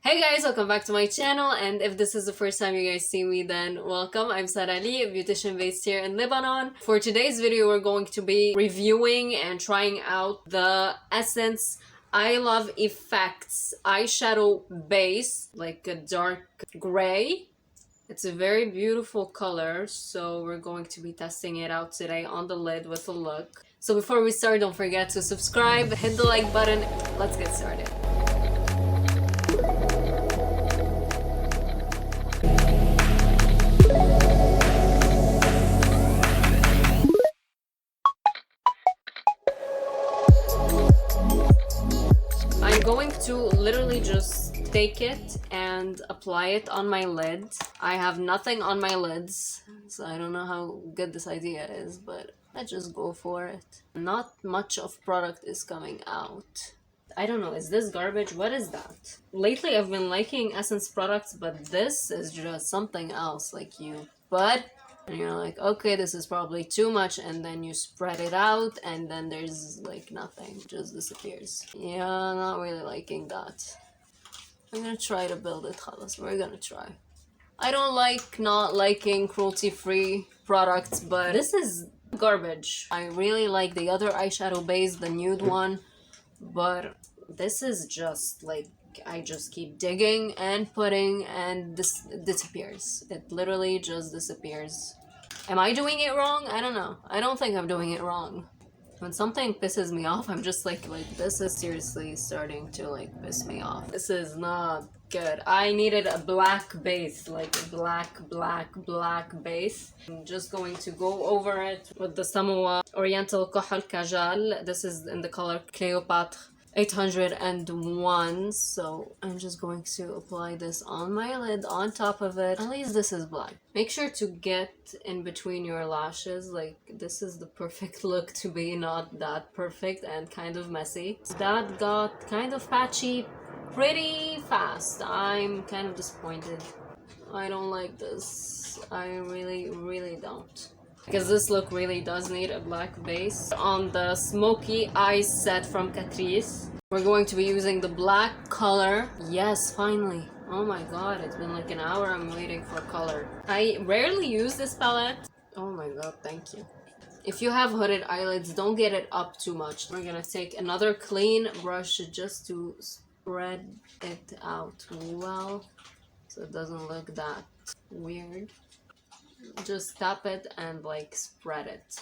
Hey guys, welcome back to my channel, and if this is the first time you guys see me, then welcome. I'm Sara Ali, a beautician based here in Lebanon. For today's video, we're going to be reviewing and trying out the Essence I Love Effects eyeshadow base, like a dark gray. It's a very beautiful color, so we're going to be testing it out today on the lid with a look. So before we start, don't forget to subscribe, hit the like button. Let's get started. I'm going to literally just take it and apply it on my lid. I have nothing on my lids, so I don't know how good this idea is, but let's just go for it. Not much of product is coming out. I don't know, is this garbage? What is that? Lately I've been liking Essence products, but this is just something else. Like you put and you're like, okay, this is probably too much, and then you spread it out and then there's like nothing, it just disappears. Yeah, not really liking that. I'm gonna try to build it, khalas, we're gonna try. I don't like not liking cruelty-free products, but this is garbage. I really like the other eyeshadow base, the nude one, but this is just like, I just keep digging and putting and this disappears. It literally just disappears. Am I doing it wrong? I don't know. I don't think I'm doing it wrong. When something pisses me off, I'm just like this is seriously starting to like piss me off. This is not good. I needed a black base, like a black base. I'm just going to go over it with the Samoa Oriental Kahal Kajal. This is in the color Cleopatra 801. So I'm just going to apply this on my lid, on top of it. At least this is black. Make sure to get in between your lashes. Like, this is the perfect look to be not that perfect and kind of messy. That got kind of patchy pretty fast. I'm kind of disappointed. I don't like this. I really don't. Because this look really does need a black base. On the Smoky Eyes set from Catrice, we're going to be using the black color. Yes, finally. Oh my god, it's been like an hour I'm waiting for color. I rarely use this palette. Oh my god, thank you. If you have hooded eyelids, don't get it up too much. We're gonna take another clean brush just to spread it out well, so it doesn't look that weird. Just tap it and like spread it.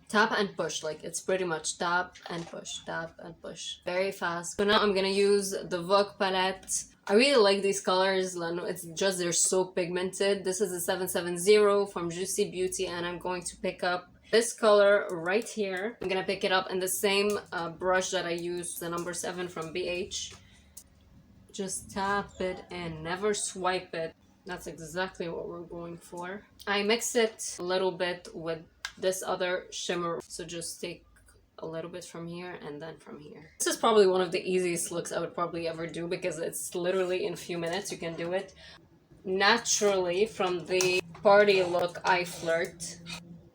Tap and push, like it's pretty much tap and push, tap and push. Very fast. So now I'm gonna use the Vogue palette. I really like these colors. It's just they're so pigmented. This is a 770 from Juicy Beauty, and I'm going to pick up this color right here. I'm gonna pick it up in the same brush that I used, the number 7 from BH. Just tap it in, never swipe it. That's exactly what we're going for. I mix it a little bit with this other shimmer. So just take a little bit from here and then from here. This is probably one of the easiest looks I would probably ever do because it's literally in a few minutes you can do it. Naturally, from the party look I Flirt.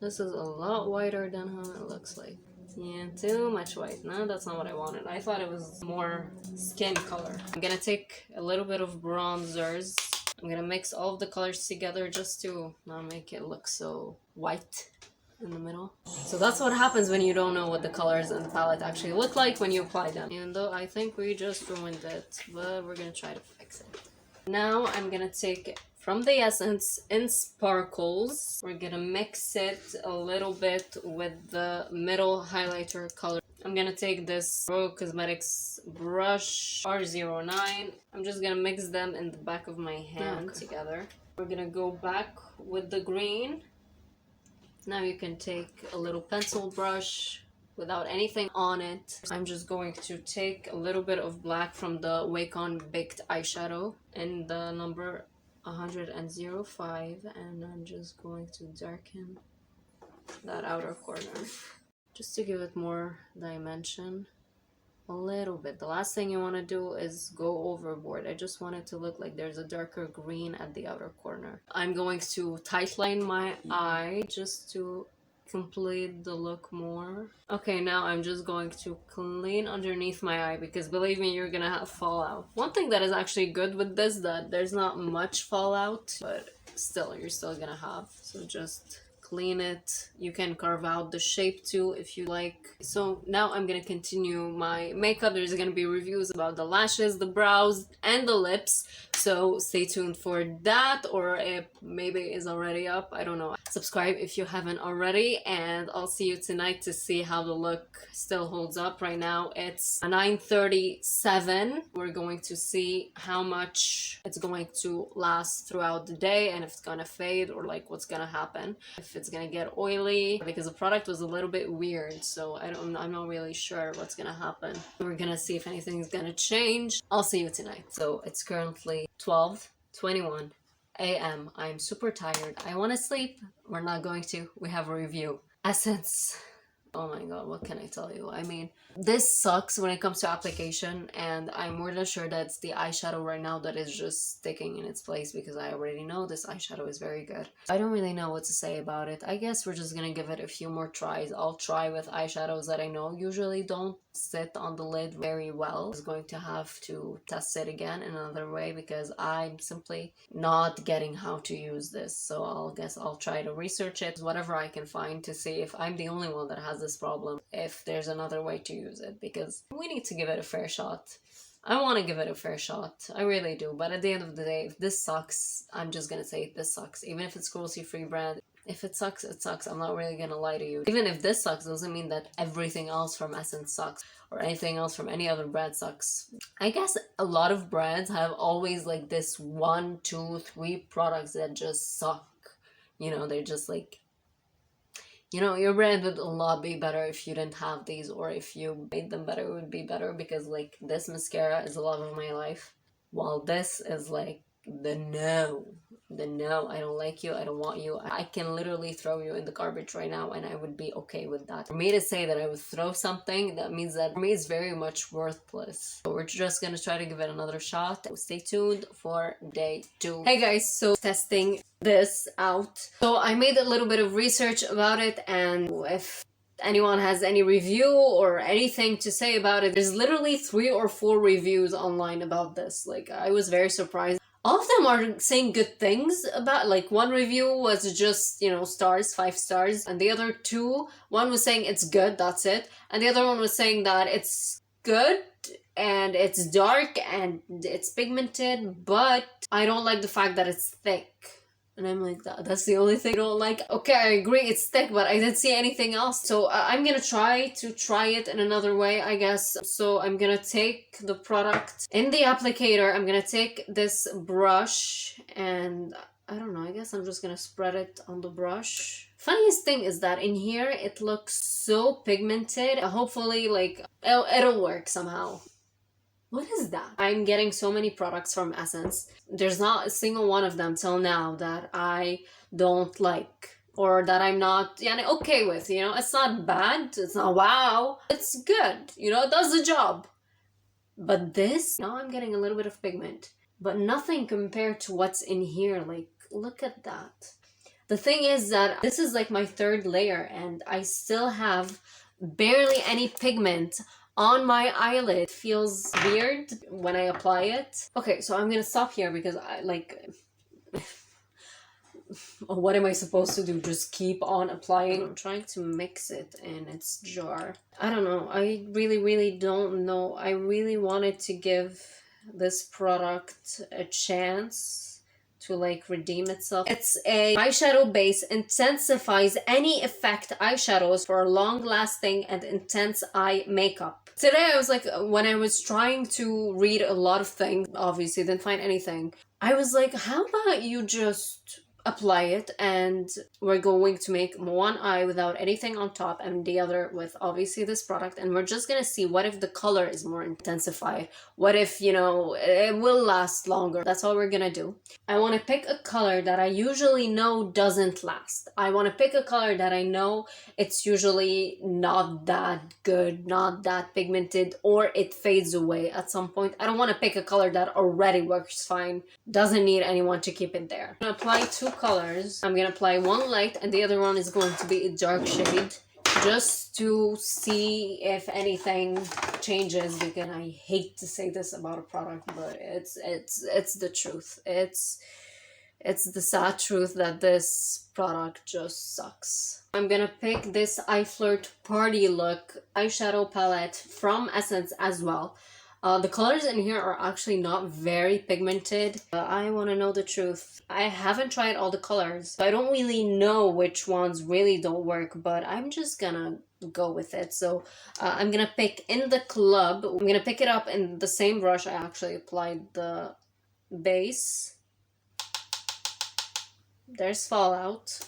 This is a lot whiter than how it looks like. Yeah, too much white. No, that's not what I wanted. I thought it was more skin color. I'm gonna take a little bit of bronzers. I'm gonna mix all of the colors together just to not make it look so white in the middle. So that's what happens when you don't know what the colors in the palette actually look like when you apply them. Even though I think we just ruined it, but we're gonna try to fix it. Now I'm gonna take from the Essence in Sparkles. We're gonna mix it a little bit with the middle highlighter color. I'm gonna take this Rogue Cosmetics brush R09. I'm just gonna mix them in the back of my hand together. We're gonna go back with the green. Now you can take a little pencil brush without anything on it. I'm just going to take a little bit of black from the Wacom Baked eyeshadow in the number 105, and I'm just going to darken that outer corner just to give it more dimension a little bit. The last thing you want to do is go overboard. I just want it to look like there's a darker green at the outer corner. I'm going to tightline my eye just to complete the look more. Okay, now I'm just going to clean underneath my eye because believe me, you're gonna have fallout. One thing that is actually good with this, that there's not much fallout, but still, you're still gonna have. So just clean it. You can carve out the shape too if you like. So now I'm gonna continue my makeup. There's gonna be reviews about the lashes, the brows, and the lips. So stay tuned for that, or it maybe is already up. I don't know. Subscribe if you haven't already, and I'll see you tonight to see how the look still holds up. Right now it's 9:37. We're going to see how much it's going to last throughout the day and if it's gonna fade or like what's gonna happen. If it's gonna get oily, because the product was a little bit weird, so I'm not really sure what's gonna happen. We're gonna see if anything's gonna change. I'll see you tonight. So it's currently 12:21 a.m. I'm super tired. I want to sleep. We're not going to. We have a review. Essence. Oh my god, what can I tell you? I mean, this sucks when it comes to application, and I'm more than sure that it's the eyeshadow right now that is just sticking in its place, because I already know this eyeshadow is very good. I don't really know what to say about it. I guess we're just gonna give it a few more tries. I'll try with eyeshadows that I know usually don't sit on the lid very well. I'm just going to have to test it again in another way because I'm simply not getting how to use this. So I'll guess I'll try to research it, whatever I can find, to see if I'm the only one that has this problem, if there's another way to use it, because we need to give it a fair shot. I want to give it a fair shot. I really do. But at the end of the day, if this sucks, I'm just gonna say this sucks. Even if it's cruelty-free brand, if it sucks, it sucks. I'm not really gonna lie to you. Even if this sucks, doesn't mean that everything else from Essence sucks or anything else from any other brand sucks. I guess a lot of brands have always like this 1, 2, 3 products that just suck. You know, they're just like, you know, your brand would a lot be better if you didn't have these, or if you made them better, it would be better, because like this mascara is the love of my life, while this is like the no, I don't like you, I don't want you, I can literally throw you in the garbage right now and I would be okay with that. For me to say that I would throw something, that means that for me it's very much worthless. So we're just gonna try to give it another shot. Stay tuned for day 2. Hey guys, so testing this out. So I made a little bit of research about it, and if anyone has any review or anything to say about it, there's literally 3 or 4 reviews online about this. Like, I was very surprised. All of them are saying good things about, like, one review was just, you know, stars, 5 stars, and the other 2, one was saying it's good, that's it, and the other one was saying that it's good and it's dark and it's pigmented, but I don't like the fact that it's thick. And I'm like, that's the only thing I don't like. Okay, I agree, it's thick, but I didn't see anything else. So I'm gonna try it in another way, I guess. So I'm gonna take the product in the applicator. I'm gonna take this brush and I don't know, I guess I'm just gonna spread it on the brush. Funniest thing is that in here, it looks so pigmented. Hopefully, like, it'll work somehow. What is that? I'm getting so many products from Essence. There's not a single one of them till now that I don't like, or that I'm not okay with, you know? It's not bad, it's not wow, it's good, you know, it does the job. But this, now I'm getting a little bit of pigment, but nothing compared to what's in here. Like, look at that. The thing is that this is like my 3rd layer and I still have barely any pigment on my eyelid. It feels weird when I apply it. Okay, so I'm gonna stop here because I like what am I supposed to do? Just keep on applying? I'm trying to mix it in its jar. I don't know. I really don't know. I really wanted to give this product a chance to like redeem itself. It's a eyeshadow base, intensifies any effect eyeshadows for long-lasting and intense eye makeup. Today I was like, when I was trying to read a lot of things, obviously didn't find anything, I was like, how about you just apply it, and we're going to make one eye without anything on top and the other with obviously this product, and we're just gonna see what if the color is more intensified, what if, you know, it will last longer. That's all we're gonna do. I want to pick a color that I usually know doesn't last. I want to pick a color that I know it's usually not that good, not that pigmented, or it fades away at some point. I don't want to pick a color that already works fine, doesn't need anyone to keep it there. I'm gonna apply 2 colors. I'm gonna apply one light and the other one is going to be a dark shade, just to see if anything changes, because I hate to say this about a product, but it's the truth. It's the sad truth that this product just sucks. I'm gonna pick this I Flirt Party Look eyeshadow palette from Essence as well. The colors in here are actually not very pigmented. I want to know the truth. I haven't tried all the colors, so I don't really know which ones really don't work, but I'm just gonna go with it. So I'm gonna pick In the Club. I'm gonna pick it up in the same brush I actually applied the base. There's Fallout.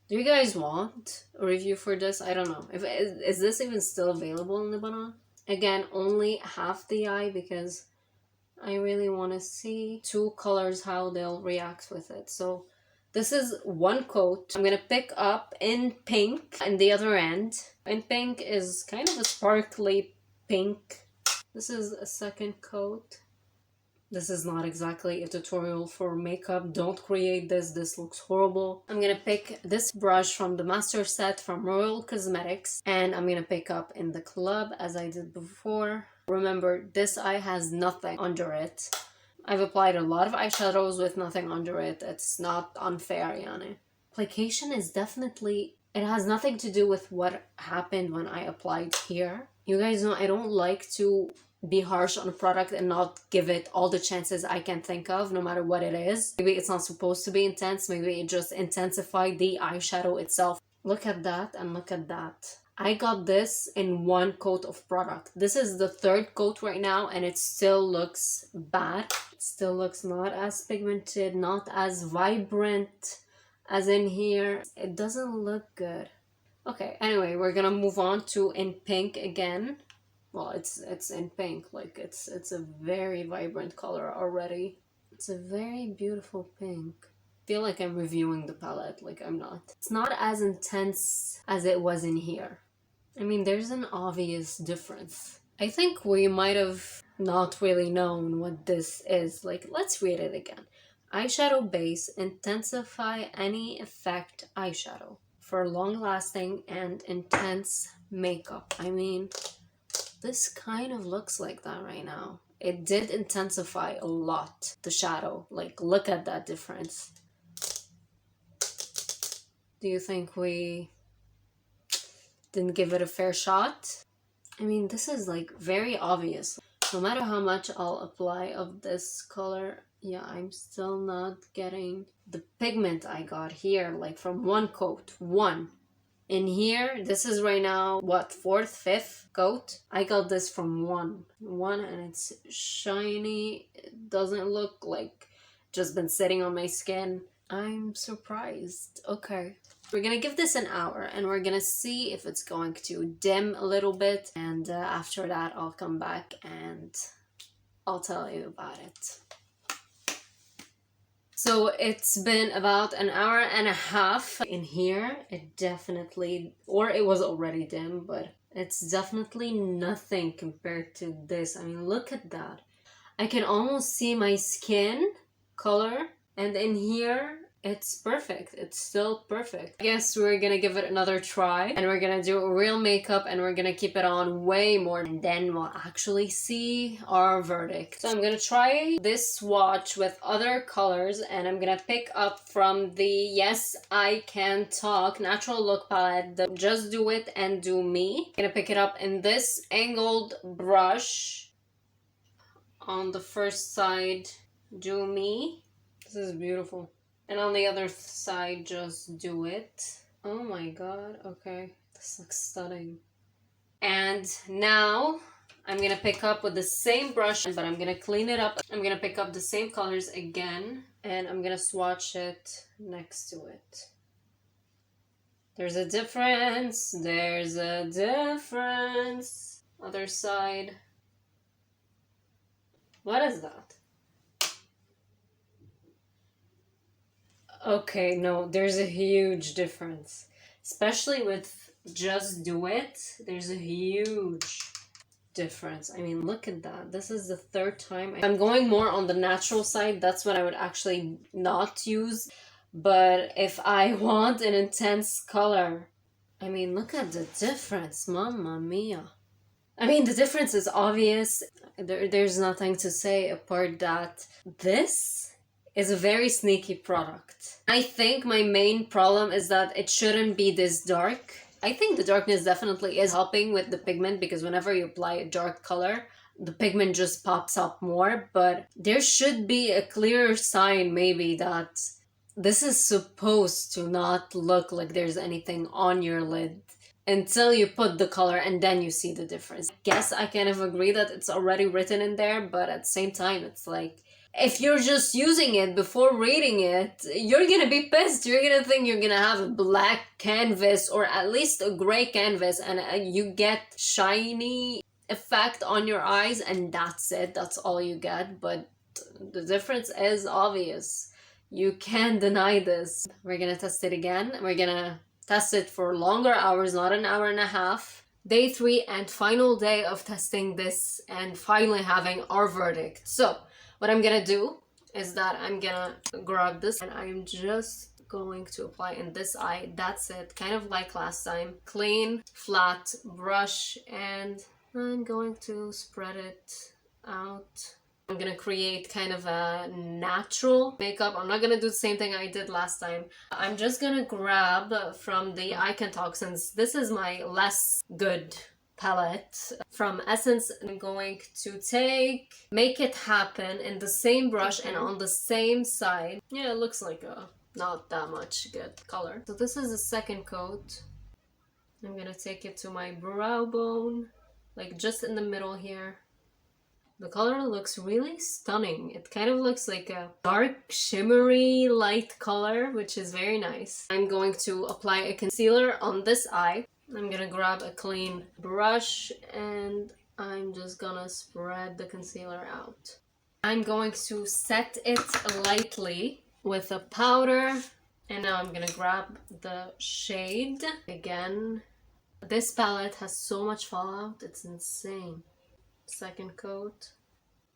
Do you guys want a review for this? I don't know. Is this even still available in Lebanon? Again, only half the eye, because I really want to see two colors, how they'll react with it. So this is one coat. I'm going to pick up in pink in the other end. In pink is kind of a sparkly pink. This is a second coat. This is not exactly a tutorial for makeup. Don't create this. This looks horrible. I'm gonna pick this brush from the master set from Royal Cosmetics, and I'm gonna pick up In the Club as I did before. Remember, this eye has nothing under it. I've applied a lot of eyeshadows with nothing under it. It's not unfair, yani. Application is definitely... It has nothing to do with what happened when I applied here. You guys know I don't like to be harsh on a product and not give it all the chances I can think of, no matter what it is. Maybe it's not supposed to be intense. Maybe it just intensified the eyeshadow itself. Look at that and look at that. I got this in one coat of product. This is the third coat right now and it still looks bad. It still looks not as pigmented, not as vibrant as in here. It doesn't look good. Okay, anyway, we're gonna move on to In Pink again. Well, it's in pink, like it's a very vibrant color already. It's a very beautiful pink. I feel like I'm reviewing the palette, like I'm not. It's not as intense as it was in here. I mean, there's an obvious difference. I think we might have not really known what this is. Like, let's read it again. Eyeshadow base, intensify any effect eyeshadow for long-lasting and intense makeup. I mean, this kind of looks like that right now. It did intensify a lot, the shadow. Like, look at that difference. Do you think we didn't give it a fair shot? I mean, this is like very obvious. No matter how much I'll apply of this color, yeah, I'm still not getting the pigment I got here, like from one coat. One. In here, this is right now, what, fourth, fifth coat? I got this from one and it's shiny. It doesn't look like just been sitting on my skin. I'm surprised. Okay. We're gonna give this an hour and we're gonna see if it's going to dim a little bit. And after that, I'll come back and I'll tell you about it. So it's been about an hour and a half in here. It definitely, or it was already dim, but it's definitely nothing compared to this. I mean, look at that. I can almost see my skin color, and in here, it's perfect. It's still perfect. I guess we're gonna give it another try and we're gonna do a real makeup and we're gonna keep it on way more, and then we'll actually see our verdict. So I'm gonna try this swatch with other colors and I'm gonna pick up from the Yes I Can Talk Natural Look palette, the Just Do It and Do Me. I'm gonna pick it up in this angled brush. On the first side, Do Me. This is beautiful. And on the other side, Just Do It. Oh my god, okay. This looks stunning. And now, I'm gonna pick up with the same brush, but I'm gonna clean it up. I'm gonna pick up the same colors again, and I'm gonna swatch it next to it. There's a difference. There's a difference. Other side. What is that? Okay, no, there's a huge difference. Especially with Just Do It, there's a huge difference. I mean, look at that. This is the third time. I'm going more on the natural side. That's what I would actually not use But if I want an intense color, I mean, look at the difference, mamma mia. I mean, the difference is obvious. There's nothing to say apart that this is a very sneaky product. I think my main problem is that it shouldn't be this dark. I think the darkness definitely is helping with the pigment, because whenever you apply a dark color, the pigment just pops up more, but there should be a clearer sign maybe that this is supposed to not look like there's anything on your lid until you put the color and then you see the difference. I guess I kind of agree that it's already written in there, but at the same time, it's like, if you're just using it before reading it, you're gonna be pissed. You're gonna think you're gonna have a black canvas or at least a gray canvas, and you get shiny effect on your eyes, and that's it. That's all you get. But the difference is obvious. You can't deny this. We're gonna test it again. We're gonna test it for longer hours, not an hour and a half. Day 3 and final day of testing this and finally having our verdict. So what I'm gonna do is that I'm gonna grab this and I'm just going to apply in this eye. That's it, kind of like last time. Clean, flat brush, and I'm going to spread it out. I'm gonna create kind of a natural makeup. I'm not gonna do the same thing I did last time. I'm just gonna grab from the Eye Can Talk, since this is my less good palette from Essence. I'm going to take Make It Happen in the same brush and on the same side. Yeah, it looks like a not that much good color. So this is the second coat. I'm gonna take it to my brow bone, like just in the middle here. The color looks really stunning. It kind of looks like a dark, shimmery, light color, which is very nice. I'm going to apply a concealer on this eye. I'm gonna grab a clean brush and I'm just gonna spread the concealer out. I'm going to set it lightly with a powder, and now I'm gonna grab the shade again. This palette has so much fallout, it's insane. Second coat.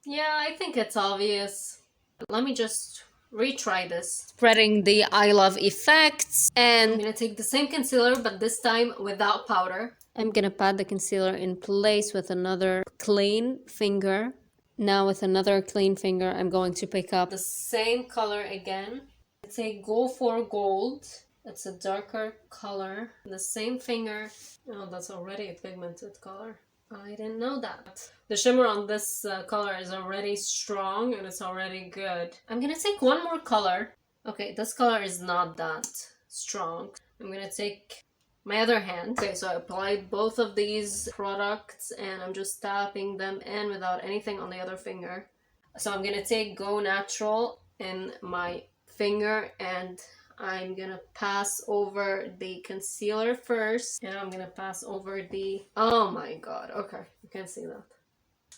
Yeah, I think it's obvious. Let me just retry this. Spreading the I Love effects, and I'm gonna take the same concealer but this time without powder. I'm gonna pat the concealer in place with another clean finger. Now with another clean finger, I'm going to pick up the same color again. Take Go for Gold. It's a darker color. The same finger. Oh, that's already a pigmented color. I didn't know that. The shimmer on this color is already strong and it's already good. I'm gonna take one more color. Okay, this color is not that strong. I'm gonna take my other hand. Okay, so I applied both of these products and I'm just tapping them in without anything on the other finger. So I'm gonna take Go Natural in my finger and I'm gonna pass over the concealer first, and I'm gonna pass over the, oh my god, okay, you can see that.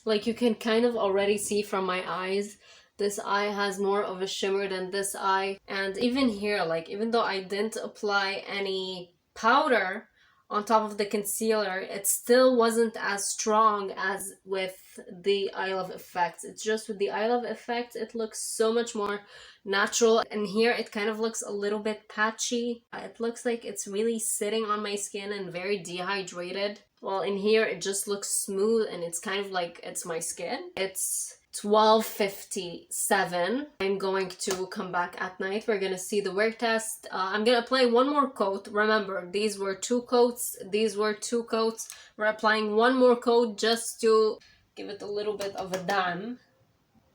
Like, you can kind of already see from my eyes, this eye has more of a shimmer than this eye. And even here, like, even though I didn't apply any powder on top of the concealer, it still wasn't as strong as with the I Love effects. It's just with the I Love effects, it looks so much more natural, and here it kind of looks a little bit patchy. It looks like it's really sitting on my skin and very dehydrated. Well, in here it just looks smooth and it's kind of like it's my skin. It's 12:57. I'm going to come back at night. We're gonna see the wear test. I'm gonna apply one more coat. Remember, these were 2 coats. These were 2 coats. We're applying one more coat just to give it a little bit of a dam.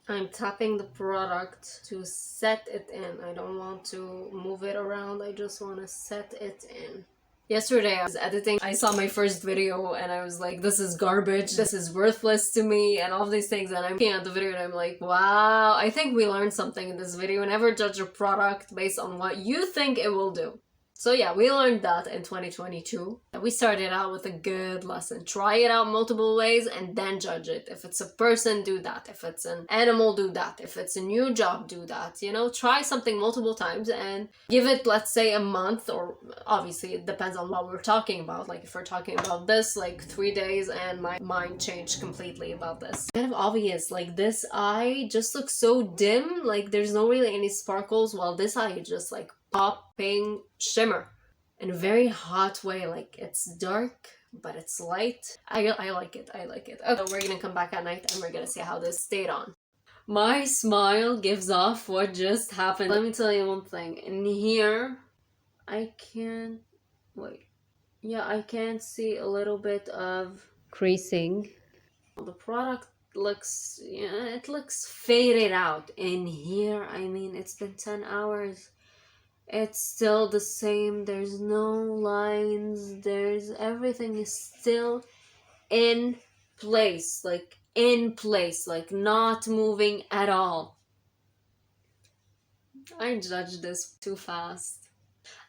I'm tapping the product to set it in. I don't want to move it around. I just want to set it in. Yesterday I was editing, I saw my first video and I was like, this is garbage, this is worthless to me, and all of these things, and I'm looking at the video and I'm like, wow, I think we learned something in this video. Never judge a product based on what you think it will do. So yeah, we learned that in 2022. We started out with a good lesson. Try it out multiple ways and then judge it. If it's a person, do that. If it's an animal, do that. If it's a new job, do that. You know, try something multiple times and give it, let's say, a month, or obviously it depends on what we're talking about. Like if we're talking about this, like 3 days, and my mind changed completely about this. Kind of obvious, like this eye just looks so dim, like there's no really any sparkles, while this eye just like popping shimmer in a very hot way. Like, it's dark, but it's light. I like it. I like it. Okay, we're gonna come back at night and we're gonna see how this stayed on. My smile gives off what just happened. Let me tell you one thing. In here, I can... wait. Yeah, I can see a little bit of creasing. The product looks... yeah, it looks faded out. In here, I mean, it's been 10 hours. It's still the same. There's no lines. Everything is still in place. Like, in place. Like, not moving at all. I judged this too fast.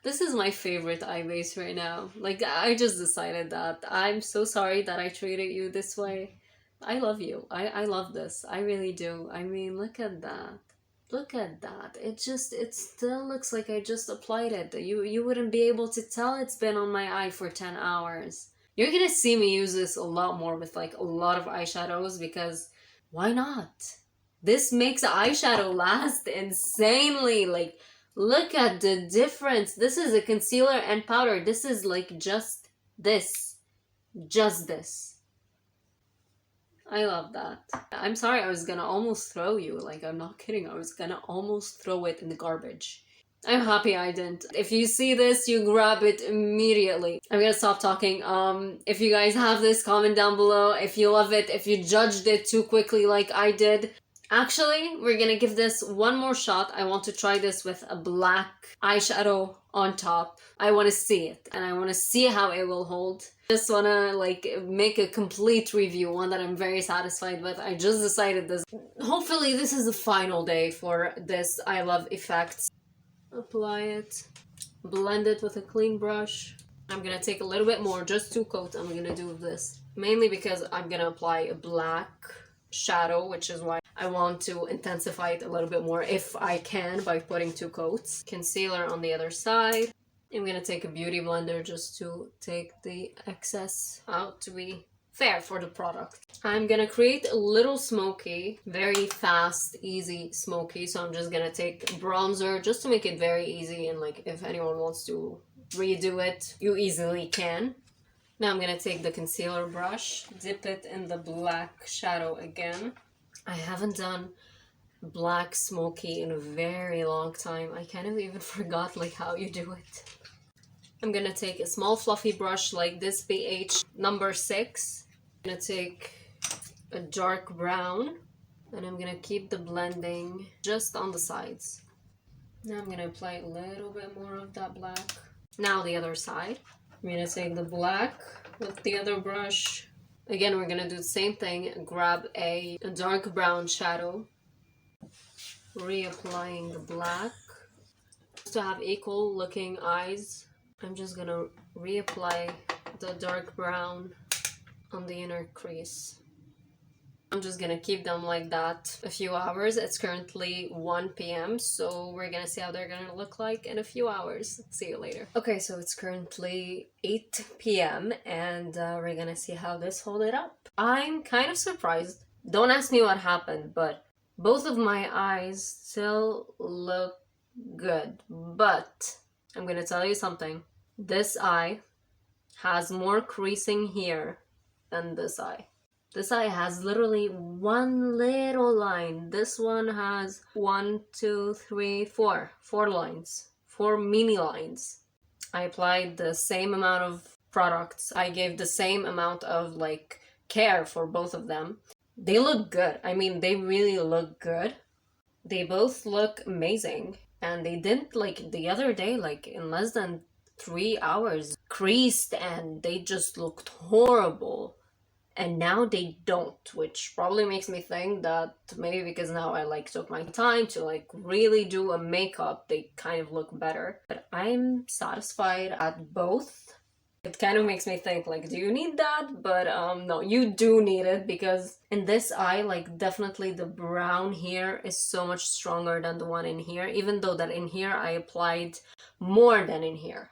This is my favorite eye base right now. Like, I just decided that. I'm so sorry that I treated you this way. I love you. I love this. I really do. I mean, look at that. Look at that. It still looks like I just applied it. You wouldn't be able to tell it's been on my eye for 10 hours. You're gonna see me use this a lot more with like a lot of eyeshadows because why not? This makes eyeshadow last insanely. Like, look at the difference. This is a concealer and powder. This is like just this. Just this. I love that. I'm sorry, I was gonna almost throw you. Like, I'm not kidding. I was gonna almost throw it in the garbage. I'm happy I didn't. If you see this, you grab it immediately. I'm gonna stop talking. If you guys have this, comment down below. If you love it, if you judged it too quickly like I did. Actually, we're gonna give this one more shot. I want to try this with a black eyeshadow on top. I want to see it, and I want to see how it will hold. Just want to like make a complete review, one that I'm very satisfied with. I just decided this. Hopefully this is the final day for this I Love effect. Apply it, blend it with a clean brush. I'm gonna take a little bit more, just 2 coats. I'm gonna do this mainly because I'm gonna apply a black shadow, which is why I want to intensify it a little bit more if I can by putting 2 coats. Concealer on the other side. I'm gonna take a beauty blender just to take the excess out to be fair for the product. I'm gonna create a little smoky, very fast, easy smoky. So I'm just gonna take bronzer just to make it very easy, and like if anyone wants to redo it, you easily can. Now I'm gonna take the concealer brush, dip it in the black shadow again. I haven't done black smoky in a very long time. I kind of even forgot like how you do it. I'm gonna take a small fluffy brush like this BH number 6. I'm gonna take a dark brown and I'm gonna keep the blending just on the sides. Now I'm gonna apply a little bit more of that black. Now the other side. I'm gonna take the black with the other brush. Again, we're gonna do the same thing. Grab a dark brown shadow. Reapplying the black. Just to have equal looking eyes, I'm just gonna reapply the dark brown on the inner crease. I'm just gonna keep them like that a few hours. It's currently 1 p.m. so we're gonna see how they're gonna look like in a few hours. See you later. Okay, so it's currently 8 p.m. and we're gonna see how this holded up. I'm kind of surprised. Don't ask me what happened, but both of my eyes still look good. But I'm gonna tell you something. This eye has more creasing here than this eye. This eye has literally one little line. This one has 1, 2, 3, 4. 4 lines. 4 mini lines. I applied the same amount of products. I gave the same amount of like care for both of them. They look good. I mean, they really look good. They both look amazing. And they didn't, like the other day, like in less than 3 hours, creased and they just looked horrible. And now they don't, which probably makes me think that maybe because now I like took my time to like really do a makeup, they kind of look better. But I'm satisfied at both. It kind of makes me think like, do you need that? But no, you do need it because in this eye, like definitely the brown here is so much stronger than the one in here, even though that in here I applied more than in here.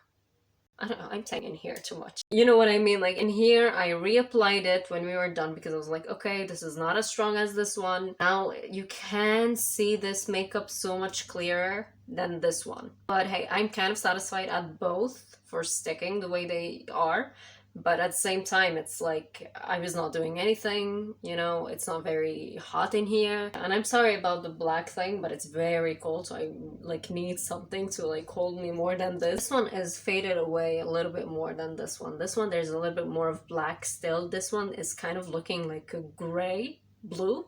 I don't know, I'm saying in here too much. You know what I mean? Like in here, I reapplied it when we were done because I was like, okay, this is not as strong as this one. Now you can see this makeup so much clearer than this one. But hey, I'm kind of satisfied at both for sticking the way they are. But at the same time, it's like I was not doing anything, you know, it's not very hot in here. And I'm sorry about the black thing, but it's very cold, so I like need something to like hold me more than this. This one is faded away a little bit more than this one. This one, there's a little bit more of black still. This one is kind of looking like a gray, blue.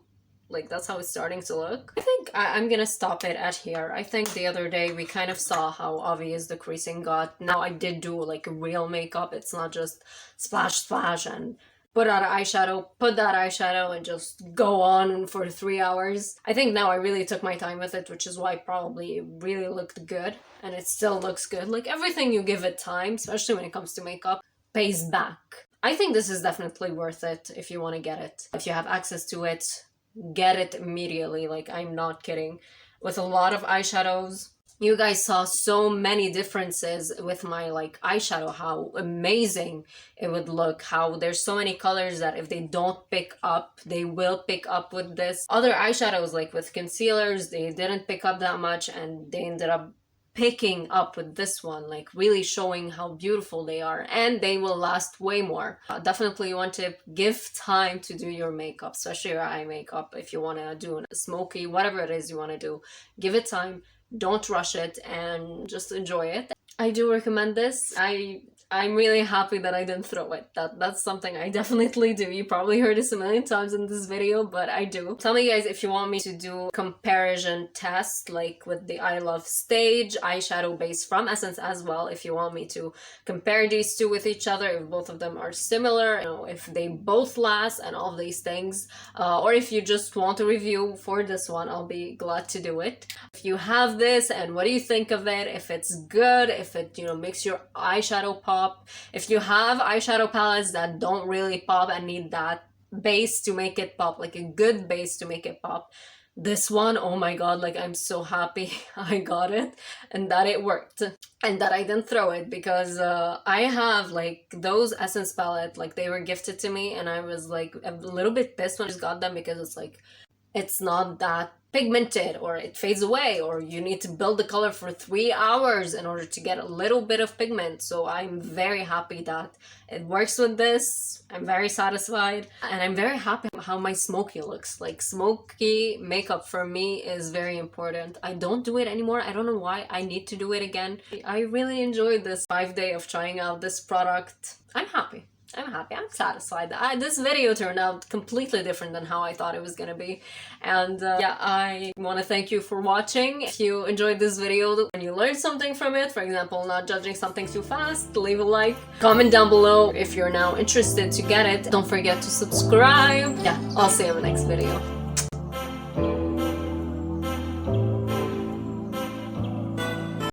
Like that's how it's starting to look. I think I'm gonna stop it at here. I think the other day we kind of saw how obvious the creasing got. Now I did do like a real makeup. It's not just splash splash and put out eyeshadow, put that eyeshadow and just go on for 3 hours. I think now I really took my time with it, which is why probably it really looked good. And it still looks good. Like everything you give it time, especially when it comes to makeup, pays back. I think this is definitely worth it if you want to get it. If you have access to it, get it immediately. Like I'm not kidding. With a lot of eyeshadows, you guys saw so many differences with my like eyeshadow, how amazing it would look, how there's so many colors that if they don't pick up, they will pick up with this. Other eyeshadows like with concealers, they didn't pick up that much and they ended up picking up with this one, like really showing how beautiful they are, and they will last way more. Definitely want to give time to do your makeup, especially your eye makeup. If you want to do a smoky, whatever it is you want to do, give it time, don't rush it, and just enjoy it. I do recommend this. I'm really happy that I didn't throw it. That's something I definitely do. You probably heard this a million times in this video, but I do. Tell me guys if you want me to do comparison test, like with the I Love Stage eyeshadow base from Essence as well. If you want me to compare these two with each other, if both of them are similar, you know, if they both last and all of these things. Or if you just want a review for this one, I'll be glad to do it. If you have this and what do you think of it? If it's good, if it, you know, makes your eyeshadow pop. If you have eyeshadow palettes that don't really pop and need that base to make it pop, like a good base to make it pop, this one, oh my god, like I'm so happy I got it and that it worked and that I didn't throw it, because I have like those Essence palette, like they were gifted to me and I was like a little bit pissed when I just got them because it's like it's not that pigmented, or it fades away, or you need to build the color for 3 hours in order to get a little bit of pigment. So I'm very happy that it works with this. I'm very satisfied and I'm very happy how my smoky looks. Like smoky makeup for me is very important. I don't do it anymore. I don't know why. I need to do it again. I really enjoyed this 5 day of trying out this product. I'm happy. I'm happy. I'm satisfied. This video turned out completely different than how I thought it was gonna be. And yeah, I want to thank you for watching. If you enjoyed this video and you learned something from it, for example, not judging something too fast, leave a like. Comment down below if you're now interested to get it. Don't forget to subscribe. Yeah, I'll see you in the next video.